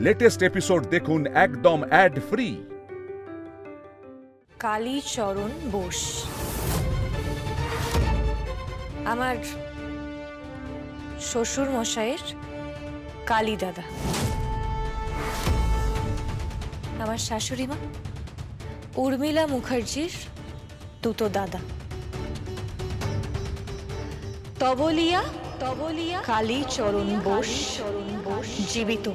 Latest episode দেখুন একদম add free. Kalicharan Bose আমার শ্বশুর মশাইয়ের কালী দাদা, আমার শাশুড়ি মা উর্মিলা মুখার্জির দুটো দাদা। তবলিয়া কালীচরণ বোস জীবিত।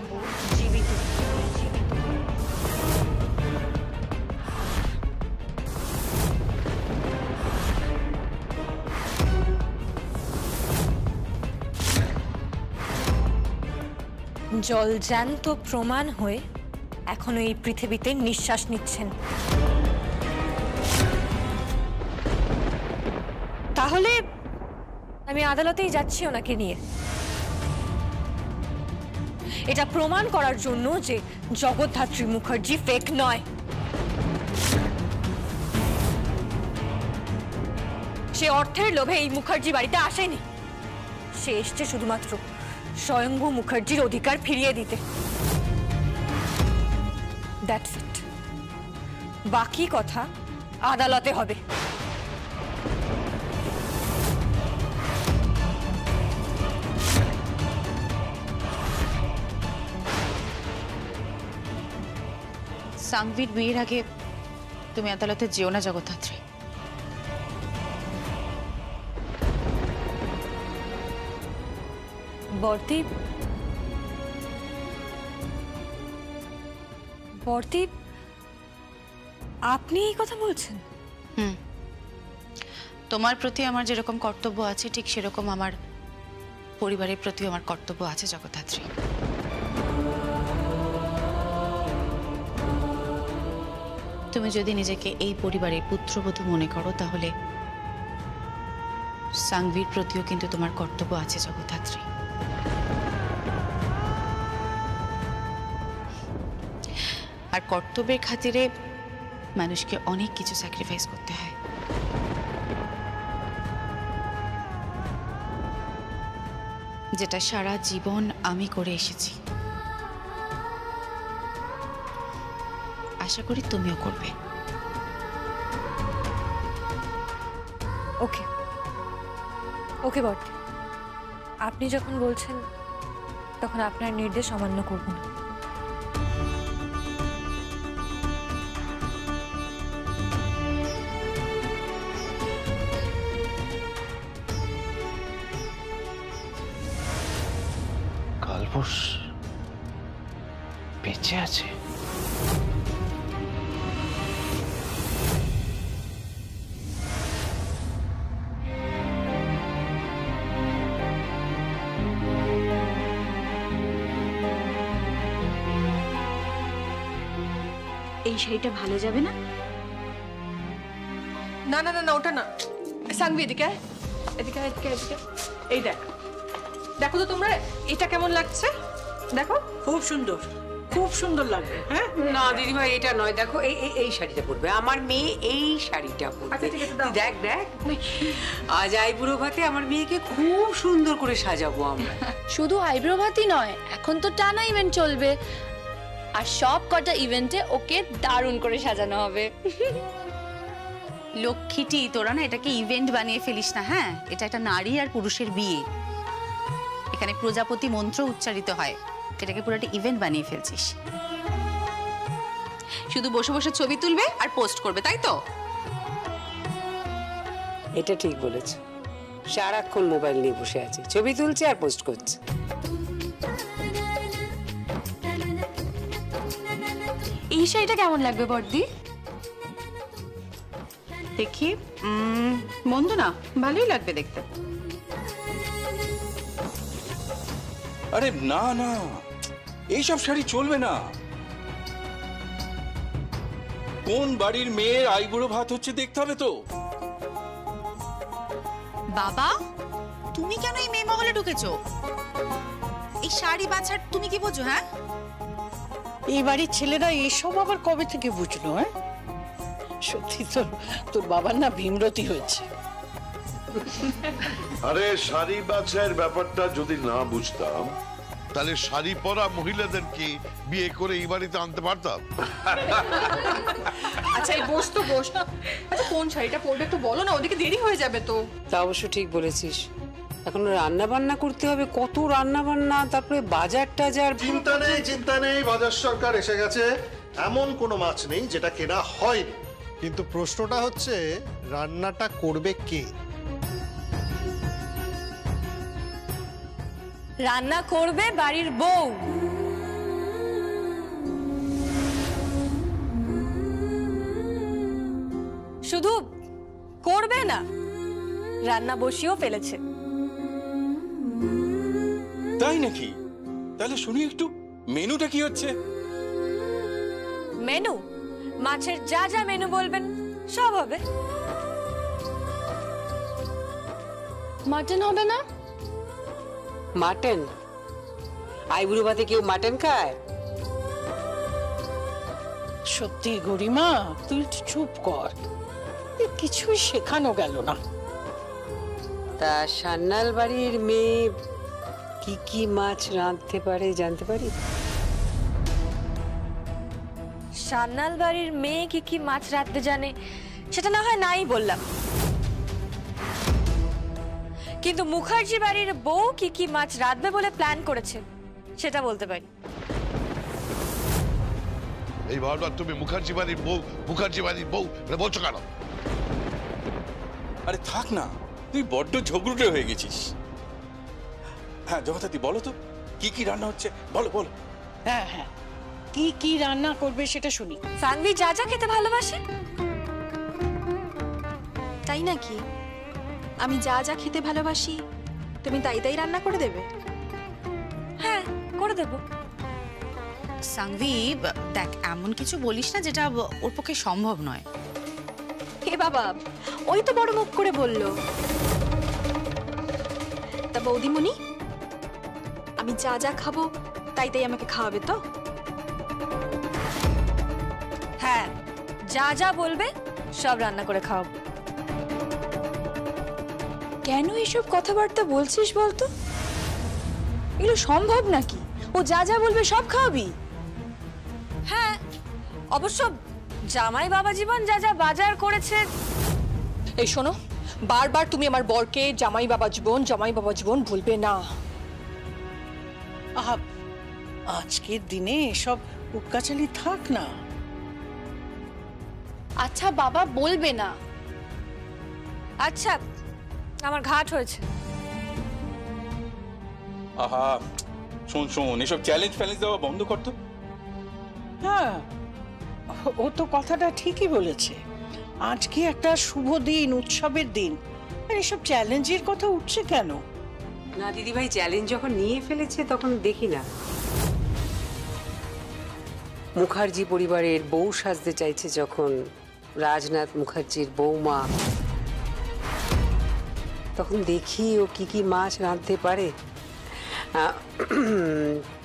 জলজ্যান্ত প্রমাণ হয়ে এখনো এই পৃথিবীতে নিঃশ্বাস নিচ্ছেন। তাহলে আমি আদালতেই যাচ্ছি ওনাকে নিয়ে, এটা প্রমাণ করার জন্য যে জগদ্ধাত্রী মুখার্জি ফেক নয়। সে অর্থের লোভে এই মুখার্জি বাড়িতে আসেনি, সে এসছে শুধুমাত্র স্বয়ংভূ মুখার্জির অধিকার ফিরিয়ে দিতে। That's it. বাকি কথা আদালতে হবে। সাংভির বিয়ের আগে তুমি আদালতে যেও না জগদ্ধাত্রী। বর্দি, আপনি এই কথা বলছেন? তোমার প্রতি আমার যেরকম কর্তব্য আছে ঠিক সেরকম আমার পরিবারের প্রতি আমার কর্তব্য আছে জগদ্ধাত্রী। তুমি যদি নিজেকে এই পরিবারের পুত্রবধূ মনে করো তাহলে সাংভির প্রতিও কিন্তু তোমার কর্তব্য আছে জগদ্ধাত্রী। আর কর্তব্যের খাতিরে মানুষকে অনেক কিছু স্যাক্রিফাইস করতে হয়। যেটা সারা জীবন আমি করে এসেছি, আশা করি তুমিও করবে। ওকে ওকে বর্দি, আপনি যখন বলছেন তখন আপনার নির্দেশ অমান্য করব না। কালবোস বেঁচে আছে? এই শাড়িটা ভালো যাবে না? না না না না, ওটা না। সাংভি এদিকে এদিকে এদিকে এদিকে। এই দেখো তো তোমরা, এটা কেমন লাগছে দেখো। খুব সুন্দর, খুব সুন্দর লাগবে। হ্যাঁ না দিদিভাই, এটা নয়। দেখো এই এই শাড়িটা পরবে আমার মেয়ে, এই শাড়িটা পরবে। দেখ দেখ, আজ আইবুড়ো ভাতে আমার মেয়েকে খুব সুন্দর করে সাজাবো আমরা। শুধু আইব্রো ভাতি নয়, এখন তো টানা ইভেন্ট চলবে, আর সব কটা ইভেন্টে ওকে দারুণ করে সাজানো হবে। লক্ষ্মীটি, তোরা না এটাকে ইভেন্ট বানিয়ে ফেলিস না। হ্যাঁ, এটা একটা নারী আর পুরুষের বিয়ে, এখানে প্রজাপতি মন্ত্র উচ্চারিত হয়, এটাকে পুরো একটা ইভেন্ট বানিয়ে ফেলছিস। শুধু বসে বসে ছবি তুলবে আর পোস্ট করবে, তাই তো? এটা ঠিক বলেছ, সারাক্ষণ মোবাইল নিয়ে বসে আছে, ছবি তুলছে আর পোস্ট করছে। এই শাড়িটা কেমন লাগবে বর্দি? দেখি, মন্দ না, ভালোই লাগবে দেখতে। আরে না না, এইসব শাড়ি চলবে না। কোন বাড়ির মেয়ের আইবুড়ো ভাত হচ্ছে দেখতে হবে তো। বাবা, তুমি কেন এই মেয়ে মহলে ঢুকেছো? এই শাড়ি বাছার তুমি কি বোঝো? হ্যাঁ, এই বাড়ির ছেলেরা এসব আবার কবে থেকে বুঝলো? হ্যাঁ সত্যি তোর বাবার না ভীমরতি হয়েছে। আরে শাড়ি বাছাইয়ের ব্যাপারটা যদি না বুঝতাম তাহলে শাড়ি পরা মহিলাদেরকে বিয়ে করে এই বাড়িতে আনতে পারতাম। আচ্ছা এই বস তো বস। আচ্ছা কোন শাড়িটা পরবে একটু বলো না, ওদিকে দেরি হয়ে যাবে তো। তা অবশ্য ঠিক বলেছিস, এখন রান্না বান্না করতে হবে, কত রান্না বান্না, তারপরে বাজার টাজার। চিন্তা নেই, বাজার সরকার এসে গেছে। এমন কোনো মাছ নেই যেটা কেনা হয়নি, কিন্তু প্রশ্নটা হচ্ছে রান্নাটা করবে কে? রান্না করবে বাড়ির বউ। শুধু করবে না, রান্না বসিয়েও ফেলেছে। তাই নাকি? তাহলে শুনি একটু মেনুটা কি হচ্ছে। মেনু? মাছের যা যা মেনু বলবেন সব হবে। মাটন হবে না? মাটন? আইবুড়ো ভাতে কেউ মাটন খায়? সত্যি গরিমা, তুই একটু চুপ কর, কিছুই শেখানো গেল না। তা সান্যাল বাড়ির মেয়ে কি কি মাছ রাঁধতে পারে জানতে পারি? সান্যাল বাড়ির মেয়ে কি কি মাছ রাঁধতে জানে সেটা না হয় নাই বললাম, কিন্তু মুখার্জি বাড়ির বউ কি কি মাছ রাঁধবে বলে প্ল্যান করেছে সেটা বলতে পারি। এই ভাবনা তুমি মুখার্জি বাড়ির বউ বলছো কেন? আরে থাক না, তুই বড্ড ঝগড়ুটে হয়ে গেছিস। হ্যাঁ জগদ্ধাত্রী বলো তো কি কি রান্না হচ্ছে, বলো বলো। হ্যাঁ হ্যাঁ, কি কি রান্না করবে সেটা শুনি। সানভি যা যা খেতে ভালোবাসে। তাই নাকি? আমি যা যা খেতে ভালোবাসি তুমি তাই তাই রান্না করে দেবে? হ্যাঁ করে দেব। সাংভি দেখ, এমন কিছু বলিস না যেটা ওর পক্ষে সম্ভব নয়। হে বাবা, ওই তো বড় মুখ করে বললো। তা বৌদিমণি, আমি যা যা খাবো তাই তাই আমাকে খাওয়াবে তো? হ্যাঁ, যা যা বলবে সব রান্না করে খাওয়াবো। কেন এসব কথাবার্তা বলছিস বলতো? এগুলো সম্ভব নাকি? ও যা যা বলবে সব খাওয়াবি? হ্যাঁ, অবশ্য জামাই বাবা জীবন যা যা বাজার করেছে। এই শোনো, বারবার তুমি আমার বরকে জামাই বাবা জীবন বলবে না। আহা, আজকের দিনে এসব উটকাচালি থাক না। আচ্ছা বাবা বলবে না। আচ্ছা, আমার ঘাট হয়েছে। আহা শোন শোন, এসব চ্যালেঞ্জ ফ্যালেঞ্জ দেওয়া বন্ধ করতো। হ্যাঁ, ও তো কথাটা ঠিকই বলেছে। আজকে একটা শুভ দিন, উৎসবের দিন, আর এসব চ্যালেঞ্জের কথা উঠছে কেন? না দিদিভাই, চ্যালেঞ্জ যখন নিয়ে ফেলেছে তখন দেখি না। মুখার্জি পরিবারের বউ সাজতে চাইছে যখন রাজনাথ মুখার্জির বৌমা, তখন দেখি ও কি কি মাছ রাঁধতে পারে।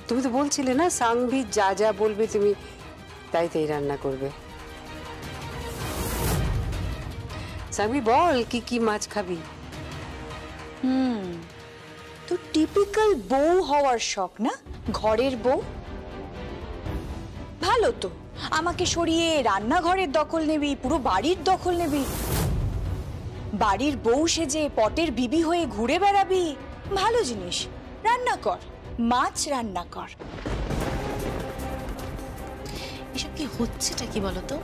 তুমি তো বলছিলে না সাংভি যা যা বলবে তুমি তাই তাই রান্না করবে। সাংভি বল কি কি মাছ খাবি? তো টিপিক্যাল বউ হওয়ার শখ না, ঘরের বউ। ভালো তো, আমাকে সরিয়ে রান্নাঘরের দখল নেবি, পুরো বাড়ির দখল নেবি, বাড়ির বউ সেজে পটের বিবি হয়ে ঘুরে বেড়াবি। ভালো জিনিস, রান্না কর, মাছ রান্না কর। এসব কি হচ্ছেটা কি বলতো?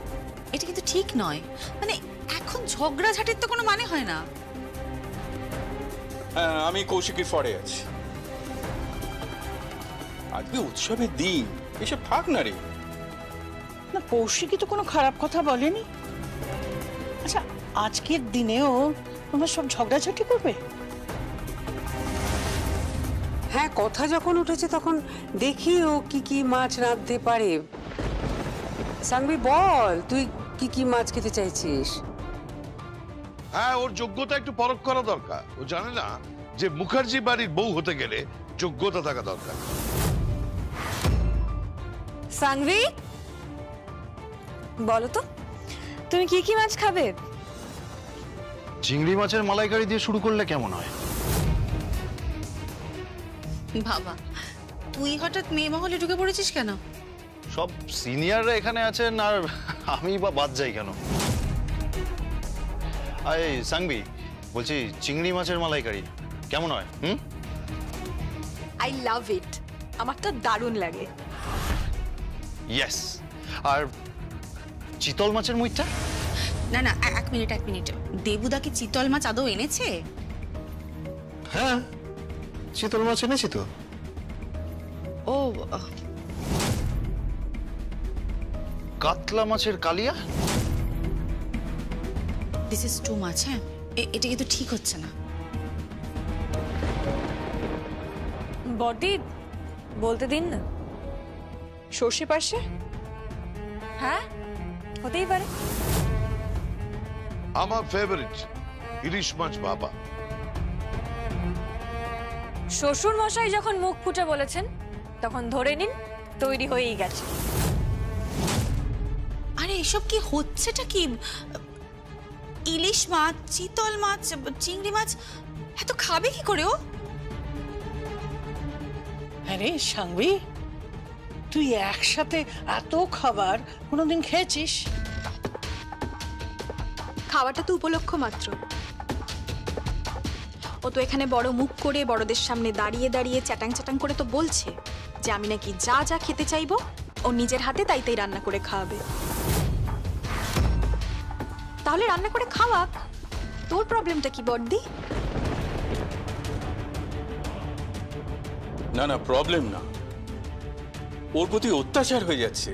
এটা কিন্তু ঠিক নয়। মানে এখন ঝগড়াঝাটির তো কোনো মানে হয় না। হ্যাঁ, আমি কৌশিকের ফরে আছি। আজকে উৎসবের দিন, এসব থাক না রে। না, কৌশিকই তো কোনো খারাপ কথা বলেনি। আচ্ছা, আজকের দিনেও তোমরা সব ঝগড়াঝাটি করবে? হ্যাঁ, কথা যখন উঠেছে তখন দেখি ও কি কি মাছ রাঁধতে পারে। সাংভি বল তুই কি কি মাছ খেতে চাইছিস? হ্যাঁ, ওর যোগ্যতা একটু পরখ করা দরকার। ও জানে না যে মুখার্জি বাড়ির বউ হতে গেলে যোগ্যতা থাকা দরকার। সাংভি বলো তো, তুমি কি কি মাছ খাবে? চিংড়ি মাছের মালাইকারি দিয়ে শুরু করলে কেমন হয়? বাবা তুই হঠাৎ মেয়ে মহলে ঢুকে পড়েছিস কেন? সব সিনিয়ররা এখানে আছেন আর আমি বা বাদ যাই কেন? এই সাংবি, বলছি চিংড়ি মাছের মালাইকারি কেমন হয়? আই লাভ ইট, আমার তো দারুণ লাগে। ইয়েস। আর চিতল মাছের মুইটা? না না, এক মিনিট। দেবুদা কি চিতল মাছ আদৌ এনেছে? হ্যাঁ, চিতল মাছ এনেছি তো। ও, কাতলা মাছের কালিয়া? This is too much. হ্যাঁ, এটা কিন্তু ঠিক হচ্ছে না। বডি বলতে দিন না। সর্ষে পার্শে? হ্যাঁ, হতেই পারে। আমার ফেভারিট ইলিশ মাছ বাবা। শ্বশুর মশাই যখন মুখ ফুটে বলেছেন তখন ধরে নিন তৈরি হয়েই গেছে। আরে এসব কি হচ্ছেটা কি? ইলিশ মাছ, চিতল মাছ, চিংড়ি মাছ এত খাবে কি করে ও? আরে সাংবি, তুই একসাথে এত খাবার কোনোদিন খেয়েছিস? খাওয়াটা তো উপলক্ষ মাত্র। ও তো এখানে বড় মুখ করে বড়দের সামনে দাঁড়িয়ে দাঁড়িয়ে চ্যাটাং চ্যাটাং করে তো বলছে যে আমি নাকি যা যা খেতে চাইবো ও নিজের হাতে তাই তাই রান্না করে খাওয়াবে। তাহলে রান্না করে খাওয়াক, তোর প্রবলেমটা কি বড়দি? না না, প্রবলেম না, ওর প্রতি অত্যাচার হয়ে যাচ্ছে।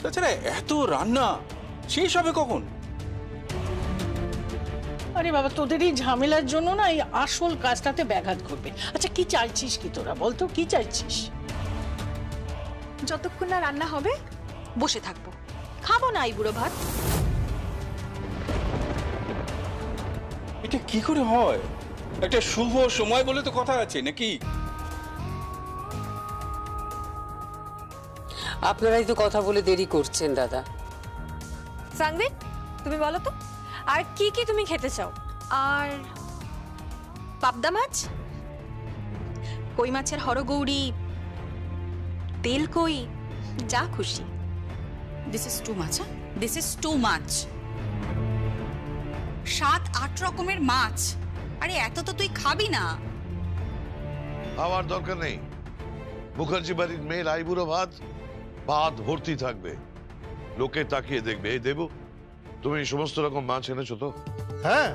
তাছাড়া এত রান্না শেষ হবে কখন? আরে বাবা, তোদের এই ঝামেলার জন্য না এই আসল কাজটাতে ব্যাঘাত ঘটবে। আচ্ছা, কি চাইছিস কি তোরা? বলতো কি চাইছিস? যতক্ষণ না রান্না হবে বসে থাকবো, খাবো না এই বুড়ো ভাত। এটা কি করে হয়? একটা শুভ সময় বলে তো কথা আছে নাকি? আপনারাই তো কথা বলে দেরি করছেন দাদা। সাংবি, তুমি বলো তো আর কি কি তুমি খেতে চাও? আর পাবদা মাছ, কই মাছের হরগৌরি, তেল কই, যা খুশি। দিস ইজ টু মাছ। দিস ইজ টু মাছ। 7-8 রকমের মাছ। আরে এত তো তুই খাবি না। আমার দরকার নেই। মুখার্জি বাড়ির মেয়ের আইবুড়ো ভাত, ভাত ভর্তি থাকবে, লোকে তাকিয়ে দেখবে। এই দেবু, তুমি সমস্ত রকম মাছ এনেছো তো? হ্যাঁ,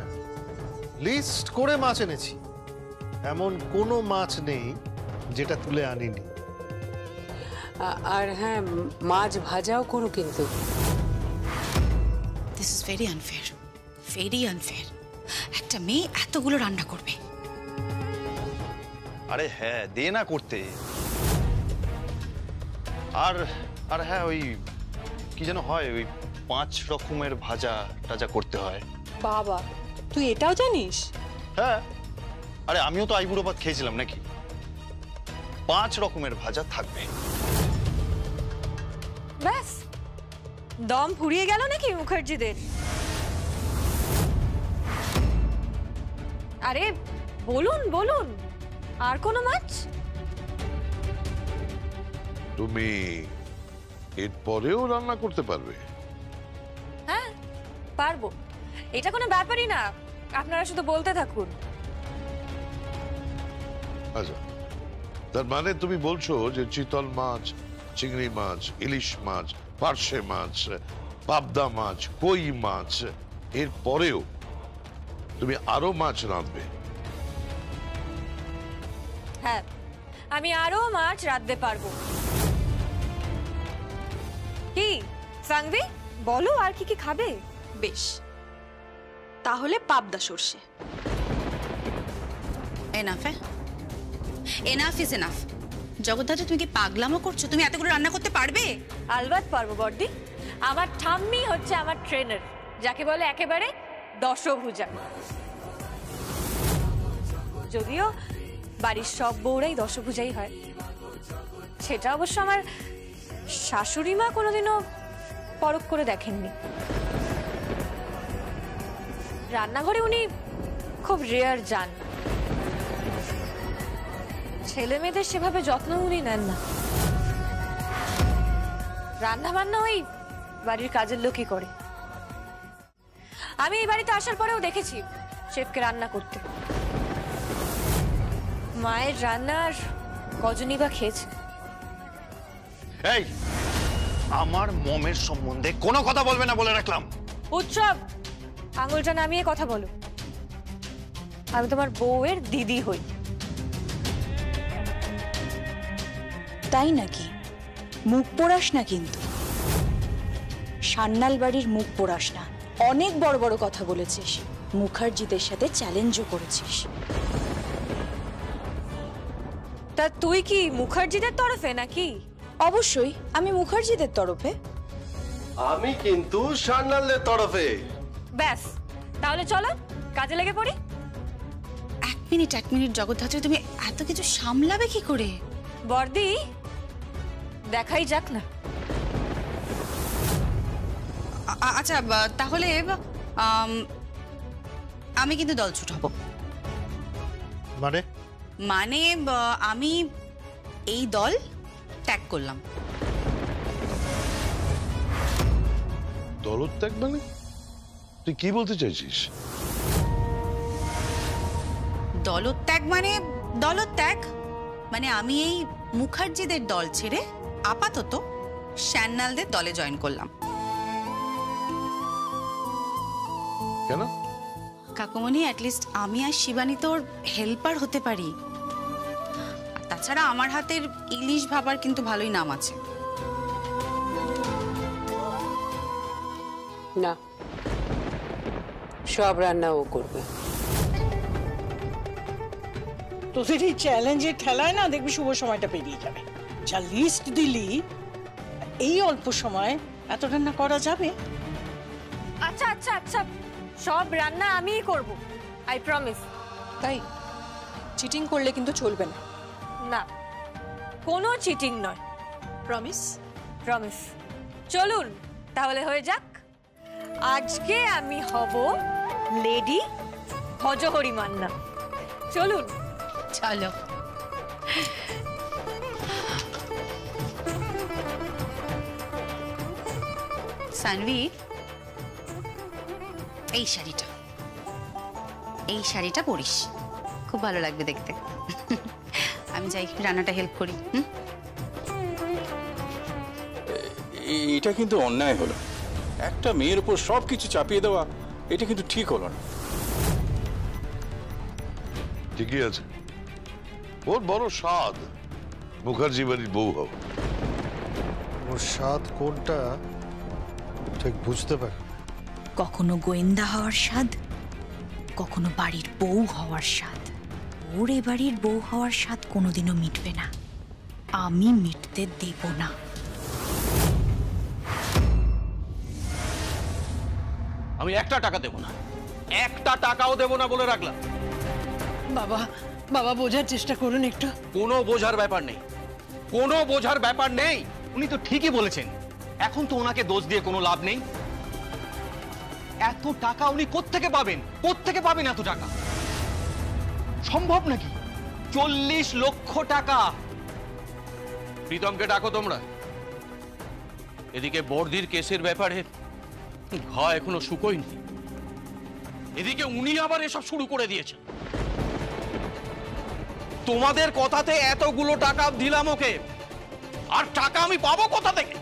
লিস্ট করে মাছ এনেছি। এমন কোনো মাছ নেই যেটা তুলে আনিনি। আর হ্যাঁ, মাছ ভাজাও করো কিন্তু। This is very unfair, very unfair. একটা মেয়ে এতগুলো রান্না করবে? আরে হ্যাঁ, দে না করতে। আর আর হ্যাঁ, ওই কি যেন হয়, ওই 5 রকমের ভাজা টাজা করতে হয়। বাবা, তুই এটাও জানিস? হ্যাঁ, আরে আমিও তো আইবুড়ো ভাত খেয়েছিলাম নাকি। 5 রকমের ভাজা থাকবে। ব্যাস, দম ফুরিয়ে গেল নাকি মুখার্জিদের? আরে বলুন বলুন, আর কোনো মাছ? তুমি এর পরেও রান্না করতে পারবে? হ্যাঁ পারবো, এটা কোনো ব্যাপারই না, আপনারা শুধু বলতে থাকুন। আচ্ছা, তার মানে তুমি বলছো যে চিতল মাছ, চিংড়ি মাছ, ইলিশ মাছ, পার্শে মাছ, পাবদা মাছ, কই মাছ, এর পরেও তুমি আরো মাছ রাঁধবে? হ্যাঁ, আমি আরো মাছ রাঁধতে পারবো। কি সাংবি, বলো আর কি কি খাবে? বেশ, তাহলে পাবদা সর্ষে। Enough, enough is enough. Jagaddhatri, তুমি কি পাগলামো করছো? তুমি এতগুলো রান্না করতে পারবে? আলবাত পারবো বড়দি। আমার ঠাম্মি হচ্ছে আমার ট্রেনার, যাকে বলে একেবারে দশভুজা। যদিও বাড়ির সব বউরাই দশভুজাই হয়, সেটা অবশ্য আমার শাশুড়ি মা কোনোদিনও পরখ করে দেখেননি। রান্নাঘরে উনি খুব রেয়ার যান। ছেলে মেয়েদের সেভাবে যত্ন উনি নেন না। রান্না বান্না ওই বাড়ির কাজের লোকই করে। আমি এই বাড়িতে আসার পরেও দেখেছি শেফকে রান্না করতে। মায়ের রান্নার কজনই বা খেয়েছে। এই, আমার মমের সম্বন্ধে কোনো কথা বলবে না বলে রাখলাম। উৎসব, আঙুলটা নামিয়ে কথা বলো। আমি তোমার বউয়ের দিদি হই। তাই নাকি? মুখ পোড়াস না কিন্তু, সান্যাল বাড়ির মুখ পোড়াস না। অনেক বড় বড় কথা বলেছিস, মুখার্জিদের সাথে চ্যালেঞ্জও করেছিস। তা তুই কি মুখার্জিদের তরফে নাকি? অবশ্যই আমি মুখার্জিদের তরফে। আমি কিন্তু সান্যালের তরফে। ব্যাস, তাহলে চলো কাজে লেগে পড়ি। এক মিনিট জগদ্ধাত্রী, তুমি এত কিছু সামলাবে কি করে? বর্দি, দেখাই যাক না। আচ্ছা, তাহলে আমি কিন্তু দলছুট হব। মানে আমি এই দল ত্যাগ করলাম। দলত্যাগ মানে তুই কি বলতে চাইছিস? দলত্যাগ মানে আমি এই মুখার্জিদের দল ছেড়ে আপাতত সান্যালদের দলে জয়েন করলাম। কেন? কাকুমণি, অ্যাটলিস্ট আমি আর শিবানী তোর হেল্পার হতে পারি। আর তাছাড়া আমার হাতের ইলিশ ভাবার কিন্তু ভালোই নাম আছে। না, সব রান্না ও করবে। তোদের এই চ্যালেঞ্জের ঠেলায় না দেখবি শুভ সময়টা পেরিয়ে যাবে। যা লিস্ট দিলি, এই অল্প সময় এত রান্না করা যাবে? আচ্ছা আচ্ছা আচ্ছা, সব রান্না আমিই করব, আই প্রমিস। তাই চিটিং করলে কিন্তু চলবে না। না, কোনো চিটিং নয়। প্রমিস? প্রমিস। চলুন তাহলে হয়ে যাক। আজকে আমি হব লেডি ভজহরি মান্না। চলুন। চলো। সানভি, এই শাড়িটা পরিস, খুব ভালো লাগবে দেখতে। আমি যাই রান্নাটা হেল্প করি। এটা কিন্তু অন্যায় হলো। একটা মেয়ের উপর সবকিছু চাপিয়ে দেওয়া, এটা কিন্তু ঠিক হলো না। ঠিকই আছে, ওর বড় স্বাদ মুখার্জি বাড়ির বউ হবে। ওর স্বাদ কোনটা ঠিক বুঝতে পারি। কখনো গোয়েন্দা হওয়ার স্বাদ, কখনো বাড়ির বউ হওয়ার স্বাদ। ওর এ বাড়ির বউ হওয়ার স্বাদ কোনোদিনও মিটবে না, আমি মিটতে দেব না। আমি একটা টাকা দেব না, একটা টাকাও দেব না বলে রাখলাম। বাবা, বাবা বোঝার চেষ্টা করুন একটু। কোনো বোঝার ব্যাপার নেই, কোনো বোঝার ব্যাপার নেই। উনি তো ঠিকই বলেছেন, এখন তো ওনাকে দোষ দিয়ে কোনো লাভ নেই। এত টাকা উনি কোত্থেকে পাবেন? কোত্থেকে পাবেন এত টাকা? সম্ভব নাকি? 40 লক্ষ টাকা। প্রীতমকে ডাকো তোমরা। এদিকে বর্দির কেসের ব্যাপারে ঘা এখনো শুকোয়নি, এদিকে উনি আবার এসব শুরু করে দিয়েছেন। তোমাদের কথাতে এতগুলো টাকা দিলাম ওকে, আর টাকা আমি পাবো কোথা থেকে?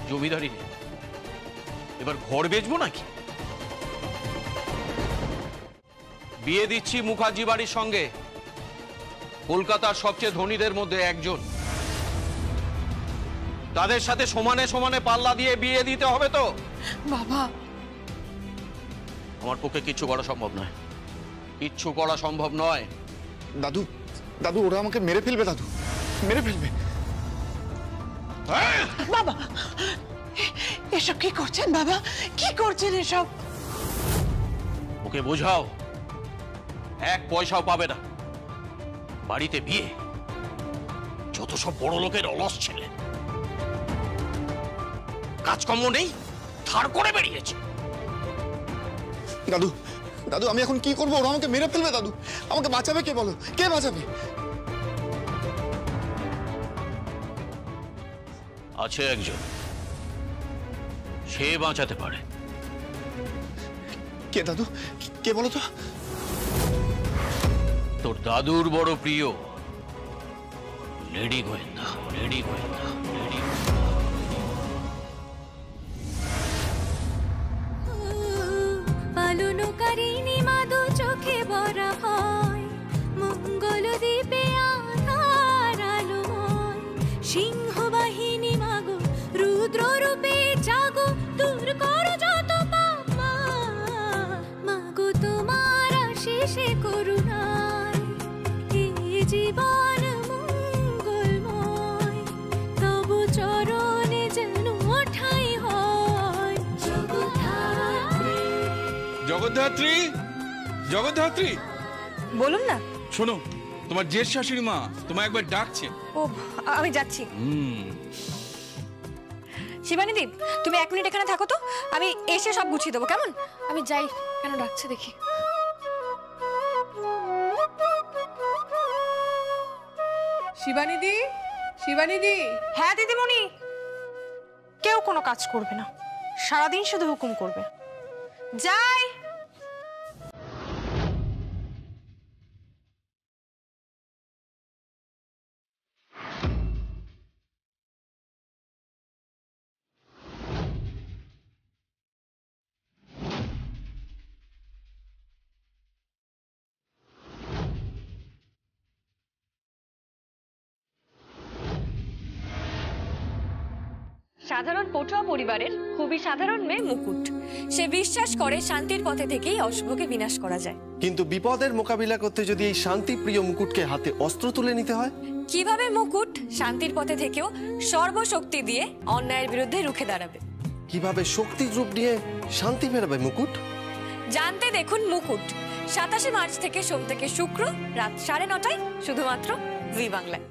জমিদারি নেই, এবার ঘর বেচবো নাকি? বিয়ে দিচ্ছি মুখার্জি বাড়ির সঙ্গে, কলকাতার সবচেয়ে ধনীদের মধ্যে একজন। তাদের সাথে সমানে সমানে পাল্লা দিয়ে বিয়ে দিতে হবে তো। বাবা, আমার পক্ষে কিচ্ছু করা সম্ভব নয়, কিচ্ছু করা সম্ভব নয়। দাদু, দাদু ওরা আমাকে মেরে ফেলবে, দাদু মেরে ফেলবে। বাবা, এসব কি করছেন বাবা? কি করছেন এসব? ওকে বোঝাও, এক পয়সাও পাবে না। বাড়িতে বিয়ে, যত সব বড় লোকের অলস ছেলে, কাজকর্ম নেই, ধার করে বেরিয়েছে। দাদু, দাদু আমি এখন কি করবো? ওরা আমাকে মেরে ফেলবে দাদু। আমাকে বাঁচাবে কে বলো? কে বাঁচাবে? আছে একজন, সে বাঁচাতে পারে। কে দাদু? কে বলো তো? তোর দাদুর বড় প্রিয় লেডি গোয়েন্দা। লেডি গোয়েন্দা, লেডি পালনকারিণী মাদু চোখে ভরা হয়, মঙ্গল দ্বীপে আধার আলোয়, সিংহ বাহিনী মাগো রুদ্র রূপে জাগো, দূর করো যত পাপ মাগো তোমার আশিসে করুণায়, এই জীবন মঙ্গলময়, তবু চরণে যেন ঠাঁই হয় জগদ্ধাত্রী। জগদ্ধাত্রী, জগদ্ধাত্রী বলুন না। শোনো, তোমার জেঠ শাশুড়ি মা তোমায় একবার ডাকছে। ও, আমি যাচ্ছি। শিবানীদি, তুমি 1 মিনিট এখানে থাকো তো, আমি এসে সব গুছিয়ে দেবো, কেমন? আমি যাই, কেন ডাকছে দেখি। শিবানীদি, শিবানীদি। হ্যাঁ দিদিমণি। কেউ কোনো কাজ করবে না, সারাদিন শুধু হুকুম করবে। যাই। সাধারণ পটুয়া পরিবারের খুবই সাধারণ মেয়ে মুকুট। সে বিশ্বাস করে শান্তির পথে থেকেই অশুভকে বিনাশ করা যায়। কিন্তু বিপদের মোকাবিলা করতে যদি এই শান্তিপ্রিয় মুকুটকে হাতে অস্ত্র তুলে নিতে হয়? কিভাবে মুকুট শান্তির পথে থেকেও সর্বশক্তি দিয়ে অন্যায়ের বিরুদ্ধে রুখে দাঁড়াবে? কিভাবে শক্তির রূপ নিয়ে শান্তি ফেরাবে মুকুট? জানতে দেখুন মুকুট 27 মার্চ থেকে সোম থেকে শুক্র রাত 9:30টায় শুধুমাত্র জি বাংলায়।